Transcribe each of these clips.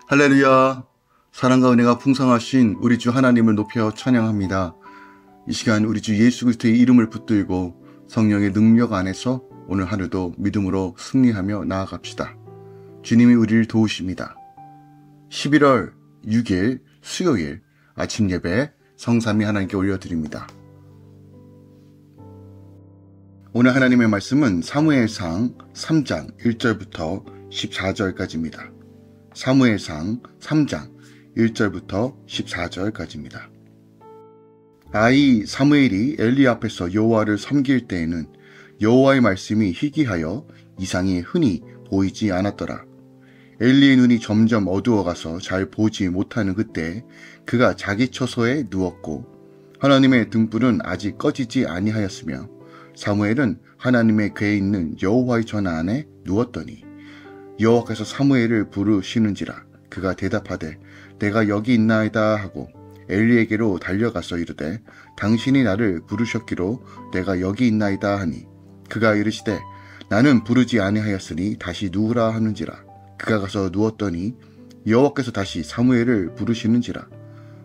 할렐루야! 사랑과 은혜가 풍성하신 우리 주 하나님을 높여 찬양합니다. 이 시간 우리 주 예수 그리스도의 이름을 붙들고 성령의 능력 안에서 오늘 하루도 믿음으로 승리하며 나아갑시다. 주님이 우리를 도우십니다. 11월 6일 수요일 아침 예배 성삼위 하나님께 올려드립니다. 오늘 하나님의 말씀은 사무엘상 3장 1절부터 14절까지입니다. 사무엘상 3장 1절부터 14절까지입니다. 아이 사무엘이 엘리 앞에서 여호와를 섬길 때에는 여호와의 말씀이 희귀하여 이상이 흔히 보이지 않았더라. 엘리의 눈이 점점 어두워가서 잘 보지 못하는 그때 그가 자기 처소에 누웠고 하나님의 등불은 아직 꺼지지 아니하였으며 사무엘은 하나님의 궤에 있는 여호와의 전화 안에 누웠더니 여호와께서 사무엘을 부르시는지라 그가 대답하되 내가 여기 있나이다 하고 엘리에게로 달려가서 이르되 당신이 나를 부르셨기로 내가 여기 있나이다 하니 그가 이르시되 나는 부르지 아니하였으니 다시 누우라 하는지라 그가 가서 누웠더니 여호와께서 다시 사무엘을 부르시는지라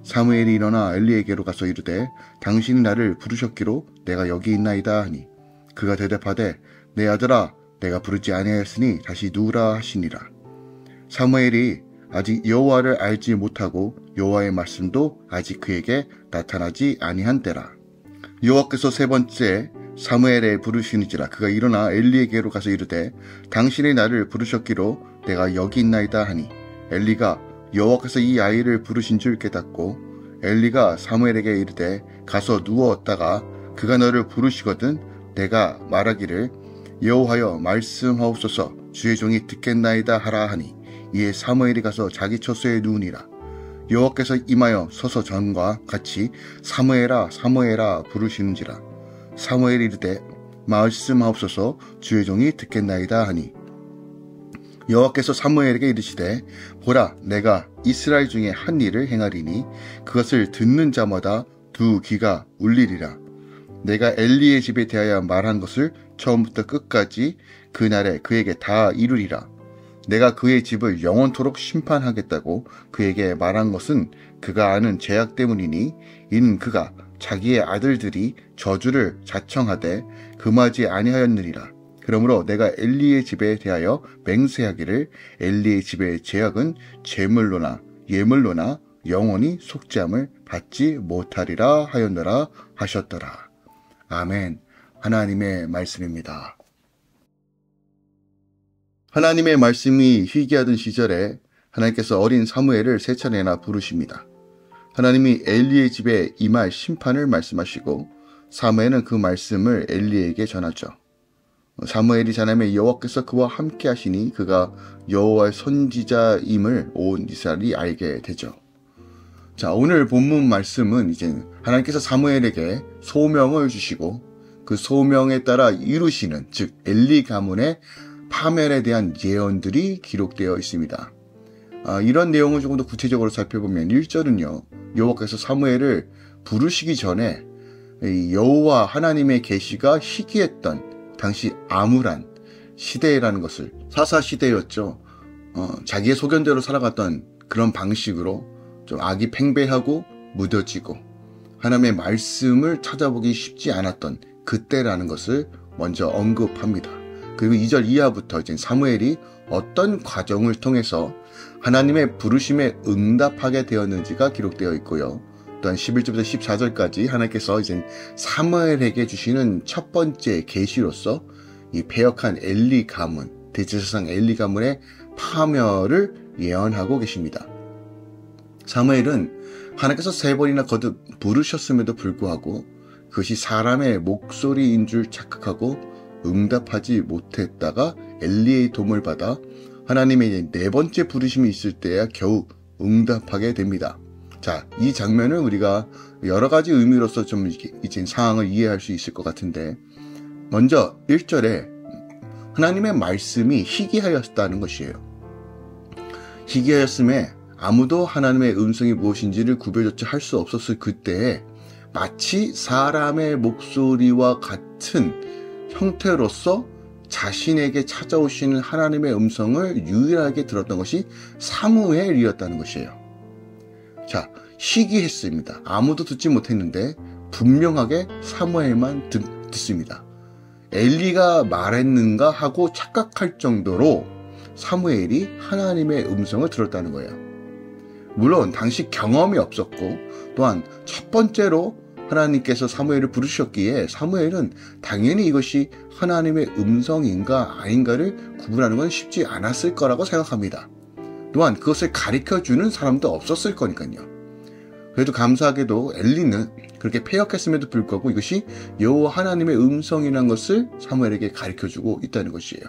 사무엘이 일어나 엘리에게로 가서 이르되 당신이 나를 부르셨기로 내가 여기 있나이다 하니 그가 대답하되 내 아들아 내가 부르지 아니하였으니 다시 누우라 하시니라. 사무엘이 아직 여호와를 알지 못하고 여호와의 말씀도 아직 그에게 나타나지 아니한 때라. 여호와께서 세 번째 사무엘에 부르시는지라 그가 일어나 엘리에게로 가서 이르되 당신이 나를 부르셨기로 내가 여기 있나이다 하니 엘리가 여호와께서 이 아이를 부르신 줄 깨닫고 엘리가 사무엘에게 이르되 가서 누웠다가 그가 너를 부르시거든 내가 말하기를 여호와여 말씀하옵소서 주의 종이 듣겠나이다 하라 하니 이에 사무엘이 가서 자기 처소에 누우니라. 여호와께서 임하여 서서 전과 같이 사무엘아 사무엘아 부르시는지라. 사무엘이 이르되 말씀하옵소서 주의 종이 듣겠나이다 하니 여호와께서 사무엘에게 이르시되 보라 내가 이스라엘 중에 한 일을 행하리니 그것을 듣는 자마다 두 귀가 울리리라. 내가 엘리의 집에 대하여 말한 것을 처음부터 끝까지 그날에 그에게 다 이루리라. 내가 그의 집을 영원토록 심판하겠다고 그에게 말한 것은 그가 아는 죄악 때문이니 이는 그가 자기의 아들들이 저주를 자청하되 금하지 아니하였느니라. 그러므로 내가 엘리의 집에 대하여 맹세하기를 엘리의 집의 죄악은 제물로나 예물로나 영원히 속죄함을 받지 못하리라 하였노라 하셨더라. 아멘. 하나님의 말씀입니다. 하나님의 말씀이 희귀하던 시절에 하나님께서 어린 사무엘을 세 차례나 부르십니다. 하나님이 엘리의 집에 임할 심판을 말씀하시고 사무엘은 그 말씀을 엘리에게 전하죠. 사무엘이 자라매 여호와께서 그와 함께 하시니 그가 여호와의 선지자임을 온 이스라엘이 알게 되죠. 자, 오늘 본문 말씀은 이제 하나님께서 사무엘에게 소명을 주시고 그 소명에 따라 이루시는 즉 엘리 가문의 파멸에 대한 예언들이 기록되어 있습니다. 이런 내용을 조금 더 구체적으로 살펴보면 1절은요. 여호와께서 사무엘을 부르시기 전에 여호와 하나님의 계시가 희귀했던 당시 암울한 시대라는 것을 사사시대였죠. 자기의 소견대로 살아갔던 그런 방식으로 좀 악이 팽배하고 무뎌지고 하나님의 말씀을 찾아보기 쉽지 않았던 그때라는 것을 먼저 언급합니다. 그리고 2절 이하부터 이제 사무엘이 어떤 과정을 통해서 하나님의 부르심에 응답하게 되었는지가 기록되어 있고요. 또한 11절부터 14절까지 하나님께서 이제 사무엘에게 주시는 첫 번째 계시로서 이 패역한 엘리 가문, 대제사장 엘리 가문의 파멸을 예언하고 계십니다. 사무엘은 하나님께서 세 번이나 거듭 부르셨음에도 불구하고 그것이 사람의 목소리인 줄 착각하고 응답하지 못했다가 엘리의 도움을 받아 하나님의 네 번째 부르심이 있을 때야 겨우 응답하게 됩니다. 자, 이 장면을 우리가 여러 가지 의미로서 좀 이제 상황을 이해할 수 있을 것 같은데 먼저 1절에 하나님의 말씀이 희귀하였다는 것이에요. 희귀하였음에 아무도 하나님의 음성이 무엇인지를 구별조차 할 수 없었을 그때에 마치 사람의 목소리와 같은 형태로서 자신에게 찾아오시는 하나님의 음성을 유일하게 들었던 것이 사무엘이었다는 것이에요. 자, 시기했습니다. 아무도 듣지 못했는데 분명하게 사무엘만 듣습니다. 엘리가 말했는가 하고 착각할 정도로 사무엘이 하나님의 음성을 들었다는 거예요. 물론 당시 경험이 없었고 또한 첫 번째로 하나님께서 사무엘을 부르셨기에 사무엘은 당연히 이것이 하나님의 음성인가 아닌가를 구분하는 건 쉽지 않았을 거라고 생각합니다. 또한 그것을 가르쳐주는 사람도 없었을 거니까요. 그래도 감사하게도 엘리는 그렇게 패역했음에도 불구하고 이것이 여호와 하나님의 음성이라는 것을 사무엘에게 가르쳐주고 있다는 것이에요.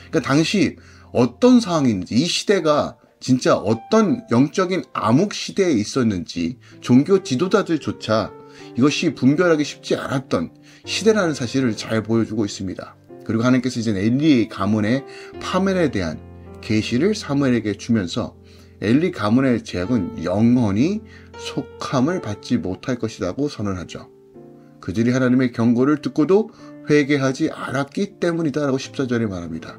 그러니까 당시 어떤 상황인지, 이 시대가 진짜 어떤 영적인 암흑 시대에 있었는지 종교 지도자들조차 이것이 분별하기 쉽지 않았던 시대라는 사실을 잘 보여주고 있습니다. 그리고 하나님께서 이제 엘리의 가문의 파멸에 대한 계시를 사무엘에게 주면서 엘리 가문의 제약은 영원히 속함을 받지 못할 것이라고 선언하죠. 그들이 하나님의 경고를 듣고도 회개하지 않았기 때문이다라고 14절에 말합니다.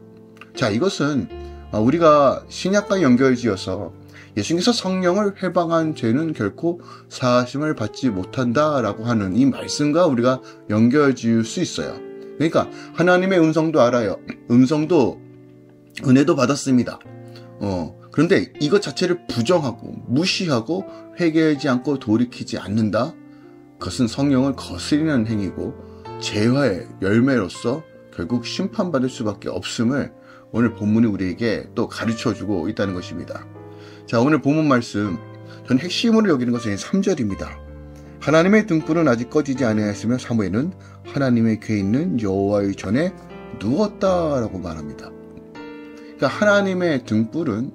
자, 이것은 우리가 신약과 연결지어서 예수님께서 성령을 회방한 죄는 결코 사하심을 받지 못한다라고 하는 이 말씀과 우리가 연결지을 수 있어요. 그러니까 하나님의 음성도 알아요. 음성도 은혜도 받았습니다. 그런데 이것 자체를 부정하고 무시하고 회개하지 않고 돌이키지 않는다? 그것은 성령을 거스리는 행위고 죄화의 열매로서 결국 심판받을 수밖에 없음을 오늘 본문이 우리에게 또 가르쳐주고 있다는 것입니다. 자, 오늘 본문 말씀, 전 핵심으로 여기는 것은 3절입니다. 하나님의 등불은 아직 꺼지지 아니하였으며 사무엘은 하나님의 궤에 있는 여호와의 전에 누웠다라고 말합니다. 그러니까 하나님의 등불은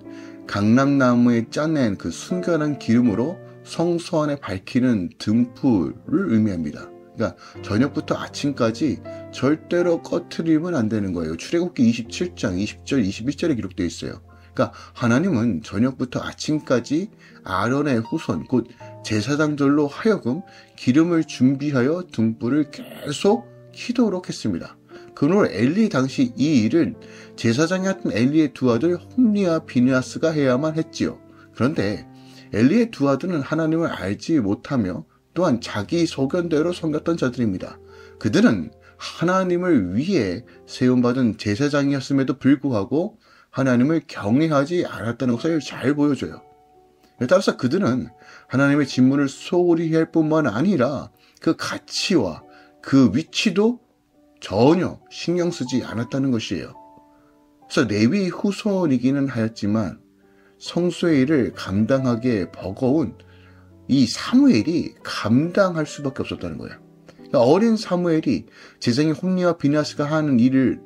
강람나무에 짜낸 그 순결한 기름으로 성소 안에 밝히는 등불을 의미합니다. 그러니까 저녁부터 아침까지 절대로 꺼트리면 안 되는 거예요. 출애굽기 27장 20절 21절에 기록되어 있어요. 그러니까 하나님은 저녁부터 아침까지 아론의 후손 곧 제사장들로 하여금 기름을 준비하여 등불을 계속 켜도록 했습니다. 그러므로 엘리 당시 이 일은 제사장이었던 엘리의 두 아들 홈리와 비느하스가 해야만 했지요. 그런데 엘리의 두 아들은 하나님을 알지 못하며 또한 자기 소견대로 섬겼던 자들입니다. 그들은 하나님을 위해 세움받은 제사장이었음에도 불구하고 하나님을 경외하지 않았다는 것을 잘 보여줘요. 따라서 그들은 하나님의 직분을 소홀히 할 뿐만 아니라 그 가치와 그 위치도 전혀 신경 쓰지 않았다는 것이에요. 그래서 레위 후손이기는 하였지만 성소의 일을 감당하기에 버거운 이 사무엘이 감당할 수밖에 없었다는 거예요. 그러니까 어린 사무엘이 제사장인 홈리와 비느하스가 하는 일을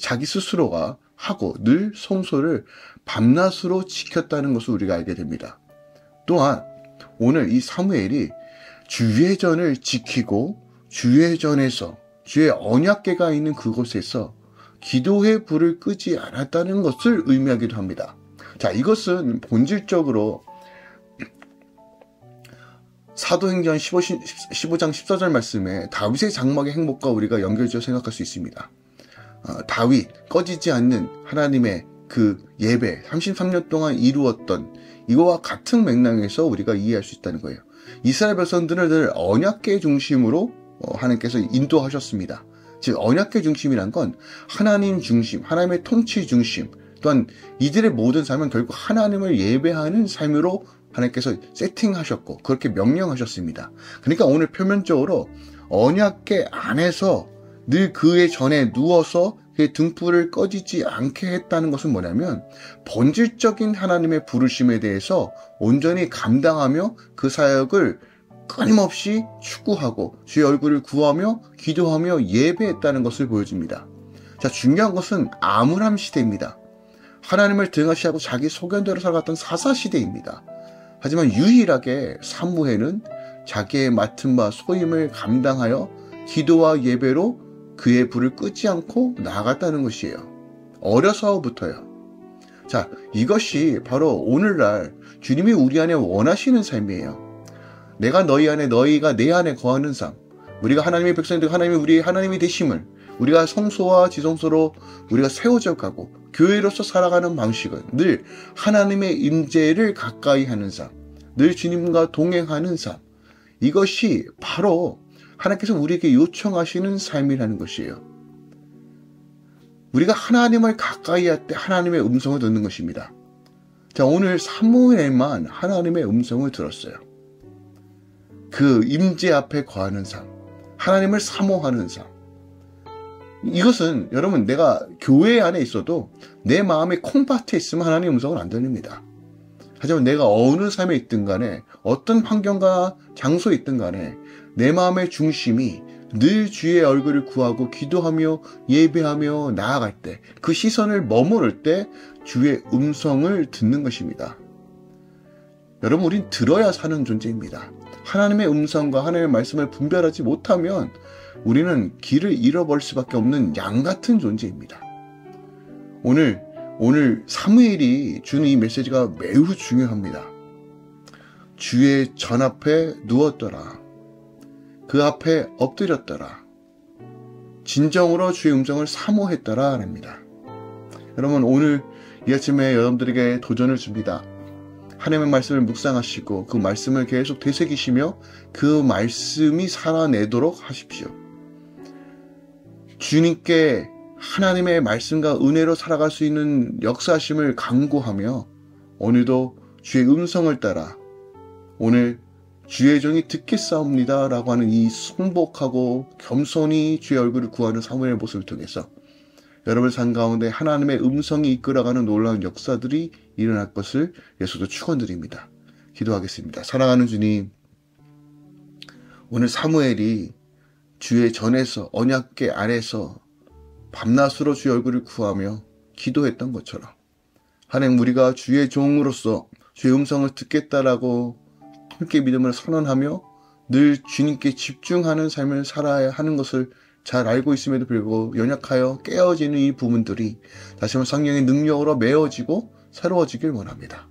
자기 스스로가 하고 늘 성소를 밤낮으로 지켰다는 것을 우리가 알게 됩니다. 또한 오늘 이 사무엘이 주회전을 지키고 주회전에서 주의 언약궤가 있는 그곳에서 기도의 불을 끄지 않았다는 것을 의미하기도 합니다. 자, 이것은 본질적으로 사도행전 15장 14절 말씀에 다윗의 장막의 행복과 우리가 연결지어 생각할 수 있습니다. 다윗, 꺼지지 않는 하나님의 그 예배 33년 동안 이루었던 이거와 같은 맥락에서 우리가 이해할 수 있다는 거예요. 이스라엘 백성들을 늘 언약궤 중심으로 하나님께서 인도하셨습니다. 즉 언약궤 중심이란 건 하나님 중심, 하나님의 통치 중심, 또한 이들의 모든 삶은 결국 하나님을 예배하는 삶으로 하나님께서 세팅하셨고 그렇게 명령하셨습니다. 그러니까 오늘 표면적으로 언약궤 안에서 늘 그의 전에 누워서 그의 등불을 꺼지지 않게 했다는 것은 뭐냐면 본질적인 하나님의 부르심에 대해서 온전히 감당하며 그 사역을 끊임없이 추구하고 주의 얼굴을 구하며 기도하며 예배했다는 것을 보여줍니다. 자, 중요한 것은 암울함 시대입니다. 하나님을 등하시하고 자기 소견대로 살아갔던 사사시대입니다. 하지만 유일하게 사무엘은 자기의 맡은 바 소임을 감당하여 기도와 예배로 그의 불을 끄지 않고 나아갔다는 것이에요. 어려서부터요. 자, 이것이 바로 오늘날 주님이 우리 안에 원하시는 삶이에요. 내가 너희 안에, 너희가 내 안에 거하는 삶, 우리가 하나님의 백성들, 하나님이 우리의 하나님이 되심을 우리가 성소와 지성소로 우리가 세워져 가고 교회로서 살아가는 방식은 늘 하나님의 임재를 가까이 하는 삶, 늘 주님과 동행하는 삶, 이것이 바로 하나님께서 우리에게 요청하시는 삶이라는 것이에요. 우리가 하나님을 가까이 할 때 하나님의 음성을 듣는 것입니다. 자, 오늘 사무엘만 하나님의 음성을 들었어요. 그 임재 앞에 거하는 삶, 하나님을 사모하는 삶. 이것은 여러분, 내가 교회 안에 있어도 내 마음의 콩밭에 있으면 하나님의 음성을 안 들립니다. 하지만 내가 어느 삶에 있든 간에, 어떤 환경과 장소에 있든 간에 내 마음의 중심이 늘 주의 얼굴을 구하고 기도하며 예배하며 나아갈 때, 그 시선을 머무를 때 주의 음성을 듣는 것입니다. 여러분, 우린 들어야 사는 존재입니다. 하나님의 음성과 하나님의 말씀을 분별하지 못하면 우리는 길을 잃어버릴 수밖에 없는 양 같은 존재입니다. 오늘 사무엘이 주는 이 메시지가 매우 중요합니다. 주의 전 앞에 누웠더라. 그 앞에 엎드렸더라. 진정으로 주의 음성을 사모했더라 합니다. 여러분, 오늘 이 아침에 여러분들에게 도전을 줍니다. 하나님의 말씀을 묵상하시고 그 말씀을 계속 되새기시며 그 말씀이 살아내도록 하십시오. 주님께 하나님의 말씀과 은혜로 살아갈 수 있는 역사하심을 간구하며 오늘도 주의 음성을 따라 오늘 주의 종이 듣겠사옵니다 라고 하는 이 순복하고 겸손히 주의 얼굴을 구하는 사무엘의 모습을 통해서 여러분 삶 가운데 하나님의 음성이 이끌어가는 놀라운 역사들이 일어날 것을 예수도 축원드립니다. 기도하겠습니다. 사랑하는 주님, 오늘 사무엘이 주의 전에서 언약궤 아래서 밤낮으로 주의 얼굴을 구하며 기도했던 것처럼 하나님, 우리가 주의 종으로서 주의 음성을 듣겠다라고 함께 믿음을 선언하며 늘 주님께 집중하는 삶을 살아야 하는 것을 잘 알고 있음에도 불구하고 연약하여 깨어지는 이 부분들이 다시 한번 성령의 능력으로 메워지고 새로워지길 원합니다.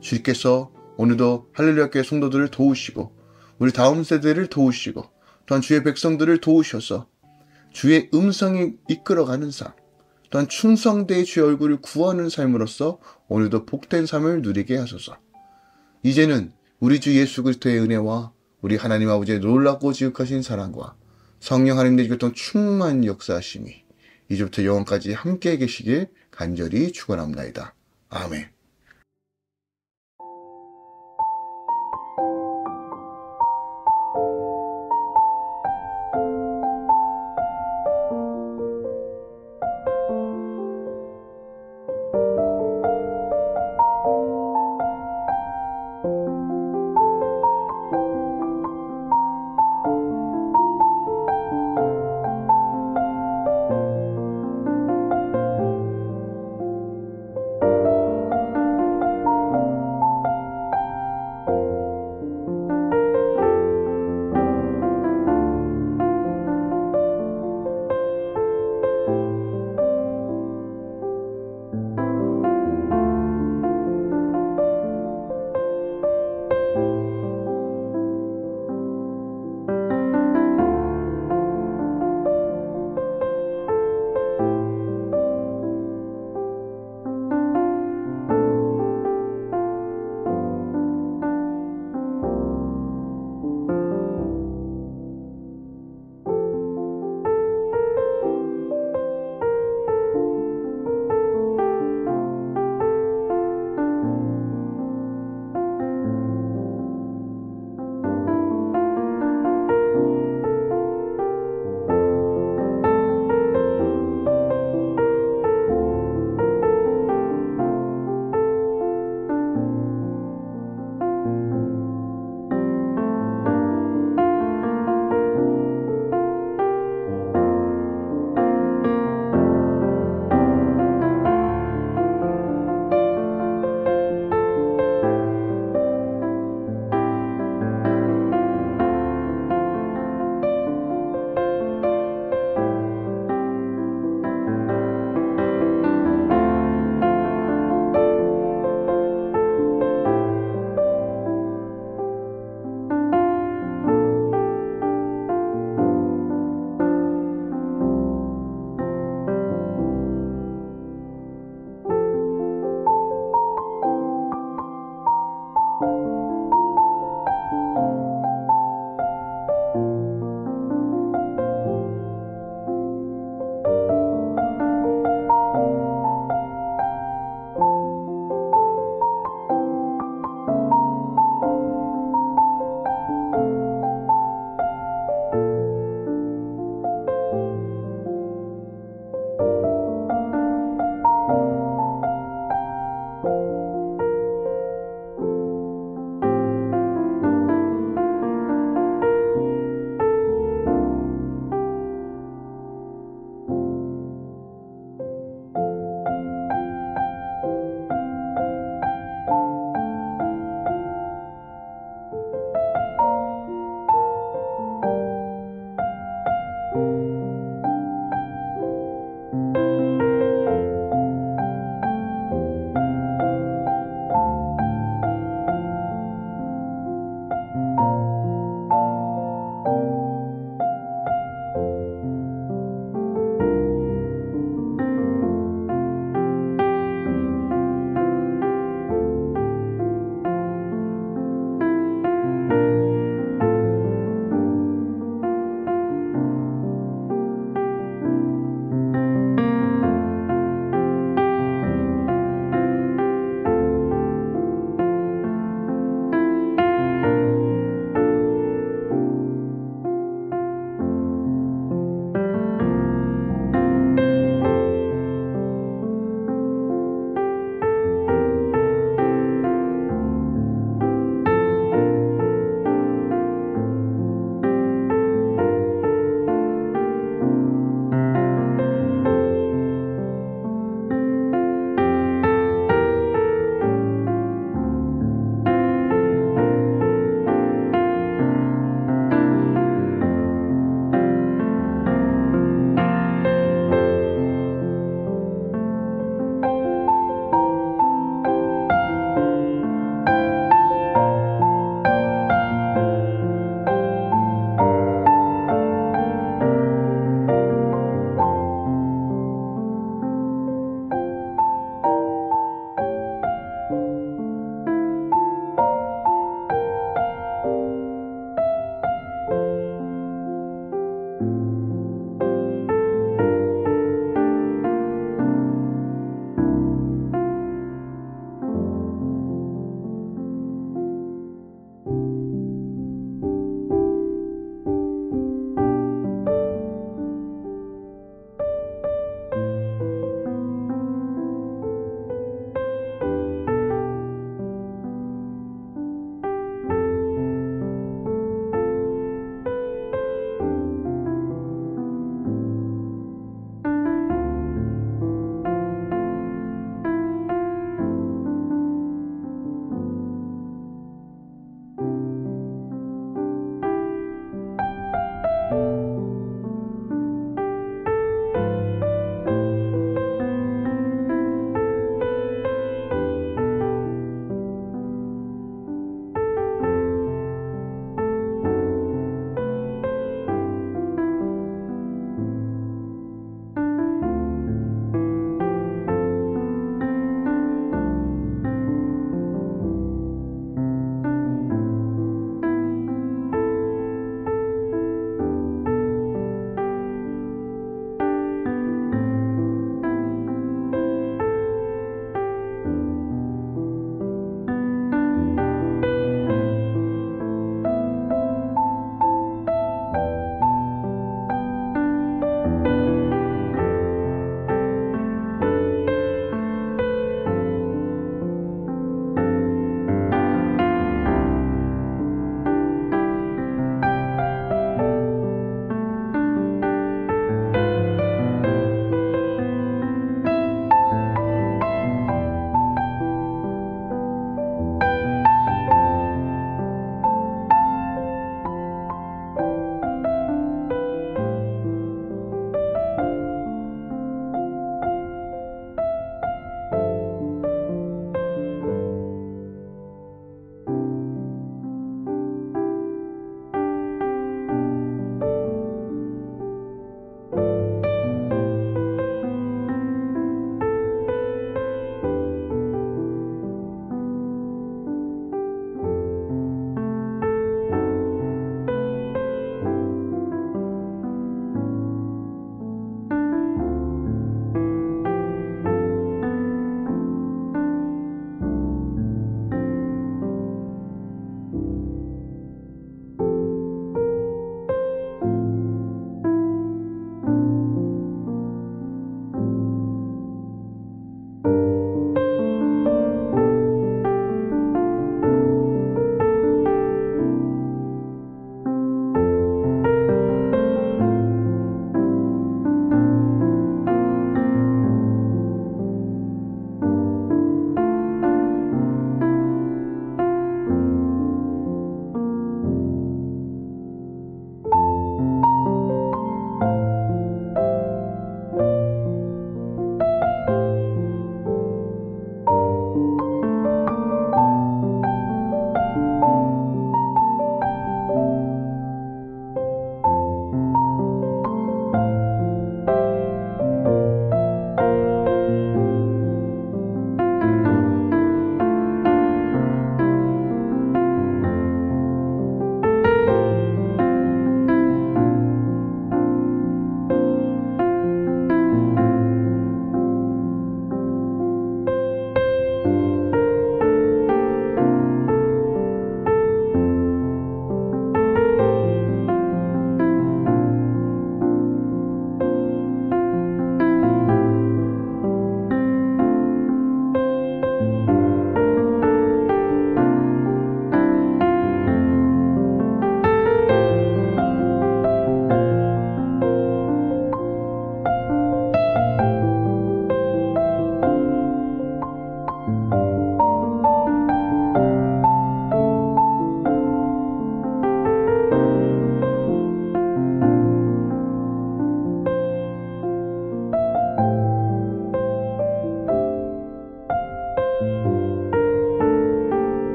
주님께서 오늘도 할렐루야 교회 성도들을 도우시고 우리 다음 세대를 도우시고 또한 주의 백성들을 도우셔서 주의 음성이 이끌어가는 삶, 또한 충성되이 주의 얼굴을 구하는 삶으로서 오늘도 복된 삶을 누리게 하소서. 이제는 우리 주 예수 그리스도의 은혜와 우리 하나님 아버지의 놀랍고 지극하신 사랑과 성령 하나님의 교통 충만 역사하심이 이제부터 영원까지 함께 계시길 간절히 축원합니다. 아멘.